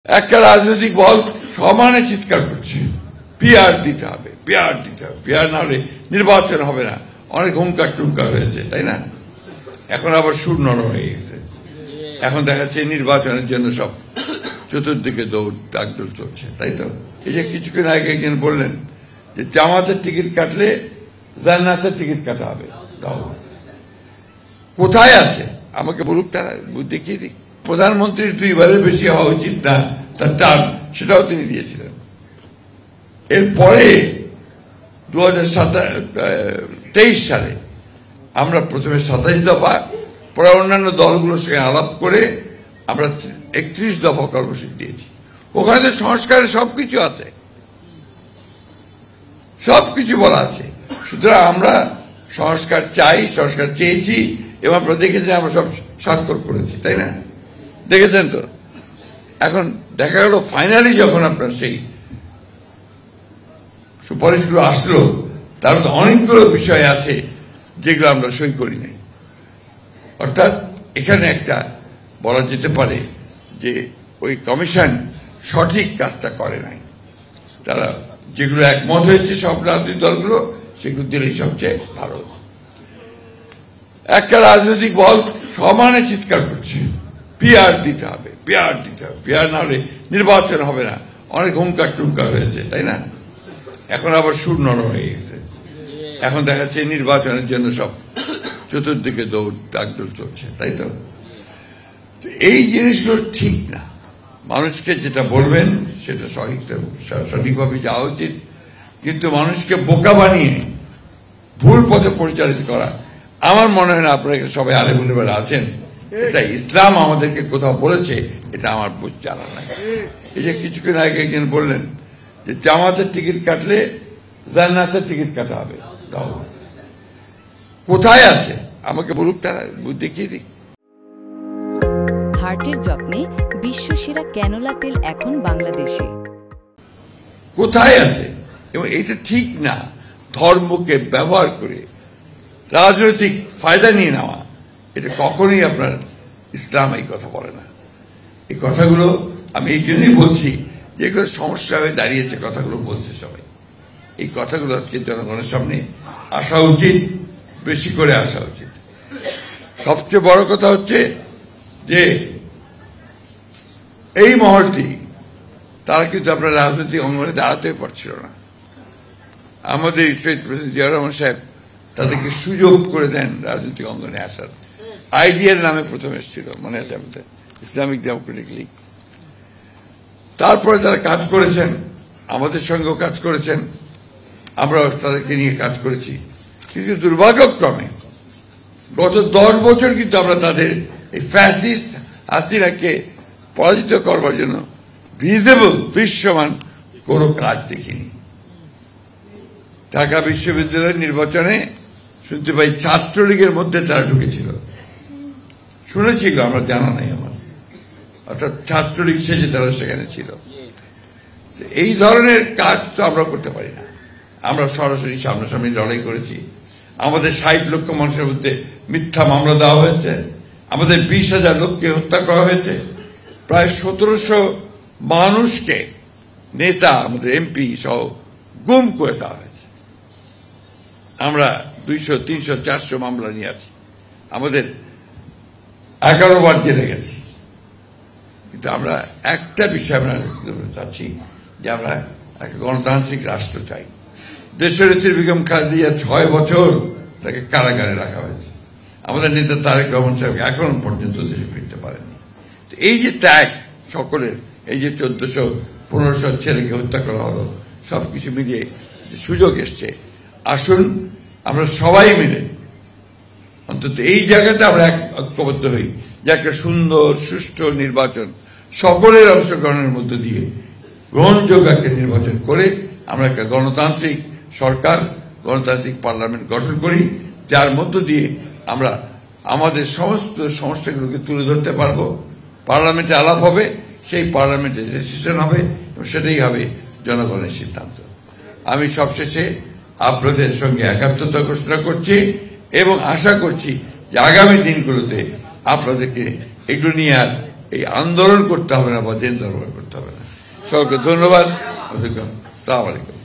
একটা রাজনৈতিক দল সমানে চিৎকার করছে পিআর দিতে হবে, পিআর দিতে হবে, পিআর না হলে নির্বাচন হবে না। অনেক হুঙ্কার টুঙ্কার হয়েছে, তাই না? এখন আবার সুর নরম হয়ে গেছে। এখন দেখা যাচ্ছে নির্বাচনের জন্য সব চতুর্দিকে দৌড় ডাকডোল চলছে, তাই তো? এই যে কিছুক্ষণ আগে একজন বললেন যে জামাতের টিকিট কাটলে জান্নাতের টিকিট কাটা হবে। কোথায় আছে আমাকে বলুক, তারা দেখিয়ে দিক। প্রধানমন্ত্রীর 2 বারের বেশি হওয়া উচিত না তার টার্ম, সেটাও তিনি দিয়েছিলেন। এরপরে 2023 সালে আমরা প্রথমে 27 দফা, পরে অন্যান্য দলগুলোর সঙ্গে আলাপ করে আমরা 31 দফা কর্মসূচি দিয়েছি। ওখানে তো সংস্কারের সবকিছু আছে, সবকিছু বলা আছে। সুতরাং আমরা সংস্কার চাই, সংস্কার চেয়েছি এবং আপনারা দেখেছেন আমরা সব স্বাক্ষর করেছি, তাই না? দেখেছেন তো। এখন দেখা গেল ফাইনালি যখন আপনার সেই সুপারিশগুলো আসলো, তার মধ্যে অনেকগুলো বিষয় আছে যেগুলো আমরা সই করি নাই। অর্থাৎ এখানে একটা বলা যেতে পারে যে ওই কমিশন সঠিক কাজটা করে নাই। তারা যেগুলো একমত হয়েছে সব রাজনৈতিক দলগুলো, সেগুলো দিলেই সবচেয়ে ভালো। একটা রাজনৈতিক দল সমানে চিৎকার করছে পিআর দিতে হবে, পিআর দিতে হবে, পিআর না হলে নির্বাচন হবে না। অনেক হুঙ্কার টুঙ্কার হয়েছে, তাই না? এখন আবার সুর নরম হয়ে গেছে। এখন দেখা যাচ্ছে নির্বাচনের জন্য সব চতুর্দিকে দৌড় ডাকডোল চলছে, তাই তো? এই জিনিসগুলো ঠিক না। মানুষকে যেটা বলবেন সেটা সঠিকভাবে যাওয়া উচিত, কিন্তু মানুষকে বোকা বানিয়ে ভুল পথে পরিচালিত করা আমার মনে হয় না। আপনারা সবাই আলেমুলেমার আছেন, এটা ইসলাম আমাদেরকে কোথাও বলেছে, এটা আমার বুঝ জানা নাই। এই যে কিছুক্ষণ আগে একজন বললেন যে জামাতের টিকিট কাটলে জান্নাতের টিকিট কাটা হবে। কোথায় আছে আমাকে বলুক, তারা দেখিয়ে দিক। হার্টের যত্নে বিশ্বসেরা ক্যানোলা তেল এখন বাংলাদেশে। কোথায় আছে? এবং এটা ঠিক না ধর্মকে ব্যবহার করে রাজনৈতিক ফায়দা নিয়ে নেওয়া। এটা কখনোই আপনার ইসলাম এই কথা বলে না। এই কথাগুলো আমি এই জন্যই বলছি, যেগুলো সমস্যা হয়ে দাঁড়িয়েছে, কথাগুলো বলছে সবাই। এই কথাগুলো আজকে জনগণের সামনে আসা উচিত, বেশি করে আসা উচিত। সবচেয়ে বড় কথা হচ্ছে যে এই মহলটি, তারা কিন্তু আপনার রাজনৈতিক অঙ্গনে দাঁড়াতে পারছিল না। আমাদের শহীদ প্রেসিডেন্ট জিয়াউর রহমান সাহেব তাদেরকে সুযোগ করে দেন রাজনৈতিক অঙ্গনে আসার। আইডিয়ার নামে প্রথম এসেছিল, মনে আছে আমাদের, ইসলামিক ডেমোক্রেটিক লীগ। তারপরে তারা কাজ করেছেন, আমাদের সঙ্গেও কাজ করেছেন, আমরাও তাদেরকে নিয়ে কাজ করেছি। কিন্তু দুর্ভাগ্যক্রমে গত 10 বছর কিন্তু আমরা তাদের এই ফ্যাসিস্ট হাসিনাকে পরাজিত করবার জন্য ভিজিবল, দৃশ্যমান কোনো কাজ দেখিনি। ঢাকা বিশ্ববিদ্যালয়ের নির্বাচনে শুনতে পাই ছাত্রলীগের মধ্যে তারা ঢুকেছিল। শুনেছি, আমরা জানা নাই আমার। অর্থাৎ ছাত্রলীগ সেজে তারা সেখানে ছিল। এই ধরনের কাজ তো আমরা করতে পারি না। আমরা সরাসরি সামনাসামনি লড়াই করেছি। আমাদের 60 লক্ষ মানুষের মধ্যে মিথ্যা মামলা দেওয়া হয়েছে। আমাদের 20,000 লোককে হত্যা করা হয়েছে। প্রায় 1700 মানুষকে, নেতা, আমাদের এমপি সহ গুম করে দেওয়া হয়েছে। আমরা 200, 300, 400 মামলা নিয়ে আছি। আমাদের 11 বার জেলে গেছি। কিন্তু আমরা একটা বিষয় আমরা চাচ্ছি যে আমরা একটা গণতান্ত্রিক রাষ্ট্র চাই। দেশনেত্রী বেগম খালেদা 6 বছর তাকে কারাগারে রাখা হয়েছে। আমাদের নেতা তারেক রহমান সাহেব এখন পর্যন্ত দেশে ফিরতে পারেননি। এই যে ত্যাগ সকলের, এই যে 1400-1500 ছেলেকে হত্যা করা হলো, সবকিছু মিলিয়ে যে সুযোগ এসছে, আসুন আমরা সবাই মিলে অন্তত এই জায়গাতে আমরা ঐক্যবদ্ধ হই যে একটা সুন্দর সুষ্ঠু নির্বাচন সকলের অংশগ্রহণের মধ্য দিয়ে গ্রহণযোগ্য একটা নির্বাচন করে আমরা একটা গণতান্ত্রিক সরকার, গণতান্ত্রিক পার্লামেন্ট গঠন করি, যার মধ্য দিয়ে আমরা আমাদের সমস্ত সমস্যাগুলোকে তুলে ধরতে পারবো। পার্লামেন্টে আলাপ হবে, সেই পার্লামেন্টে ডিসিশন হবে এবং সেটাই হবে জনগণের সিদ্ধান্ত। আমি সবশেষে আপনাদের সঙ্গে একাত্মতা ঘোষণা করছি এবং আশা করছি যে আগামী দিনগুলোতে আপনাদেরকে এগুলো নিয়ে আর এই আন্দোলন করতে হবে না বা দিন দরবার করতে করতে হবে না। সকলকে ধন্যবাদ। আসসালামু আলাইকুম।